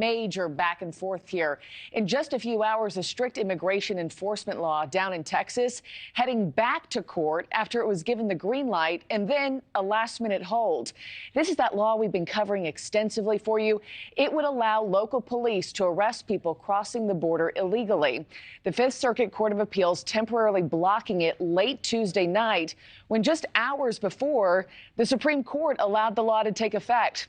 Major back and forth here. In just a few hours, a strict immigration enforcement law down in Texas heading back to court after it was given the green light and then a last-minute hold. This is that law we've been covering extensively for you. It would allow local police to arrest people crossing the border illegally. The Fifth Circuit Court of Appeals temporarily blocking it late Tuesday night when just hours before the Supreme Court allowed the law to take effect,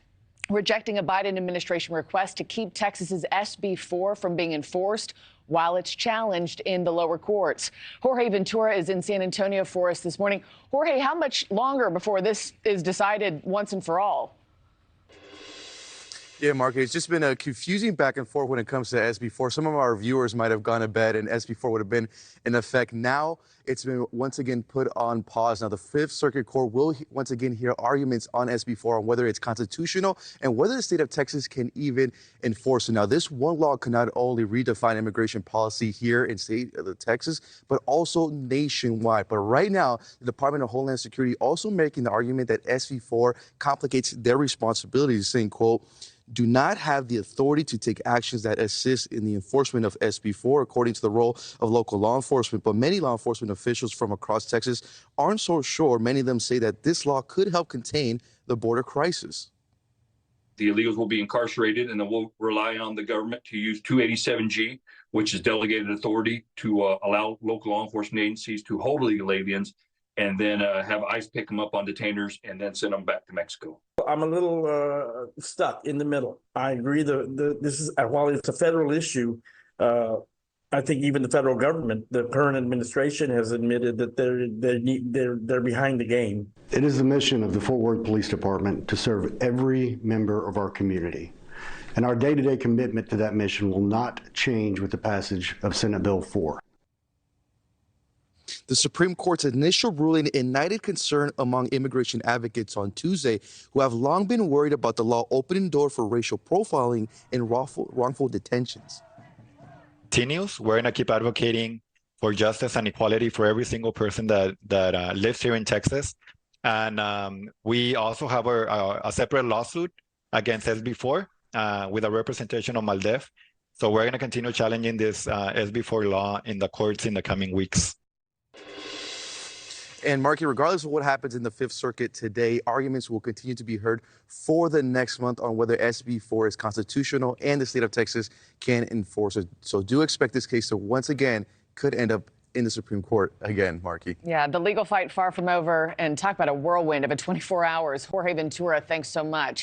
rejecting a Biden administration request to keep Texas's SB 4 from being enforced while it's challenged in the lower courts. Jorge Ventura is in San Antonio for us this morning. Jorge, how much longer before this is decided once and for all? Yeah, Mark, it's just been a confusing back and forth when it comes to SB 4. Some of our viewers might have gone to bed and SB 4 would have been in effect. Now it's been once again put on pause. Now the Fifth Circuit Court will once again hear arguments on SB 4 on whether it's constitutional and whether the state of Texas can even enforce it. Now this one law can not only redefine immigration policy here in state of Texas, but also nationwide. But right now, the Department of Homeland Security also making the argument that SB 4 complicates their responsibilities, saying, quote, do not have the authority to take actions that assist in the enforcement of SB 4, according to the role of local law enforcement. But many law enforcement officials from across Texas aren't so sure. Many of them say that this law could help contain the border crisis. The illegals will be incarcerated, and then we'll rely on the government to use 287G, which is delegated authority to allow local law enforcement agencies to hold illegal aliens and then have ICE pick them up on detainers and then send them back to Mexico. I'm a little stuck in the middle. I agree this is, while it's a federal issue, I think even the federal government, the current administration, has admitted that they're behind the game. It is the mission of the Fort Worth Police Department to serve every member of our community. And our day-to-day commitment to that mission will not change with the passage of Senate Bill 4. The Supreme Court's initial ruling ignited concern among immigration advocates on Tuesday, who have long been worried about the law opening door for racial profiling and wrongful detentions. Continues. We're going to keep advocating for justice and equality for every single person that lives here in Texas. And we also have a separate lawsuit against SB 4 with a representation of Maldef. So we're going to continue challenging this SB 4 law in the courts in the coming weeks. And Marky, regardless of what happens in the Fifth Circuit today, arguments will continue to be heard for the next month on whether SB 4 is constitutional and the state of Texas can enforce it. So do expect this case to once again could end up in the Supreme Court again, Marky. Yeah, the legal fight far from over, and talk about a whirlwind of a 24 hours. Jorge Ventura, thanks so much.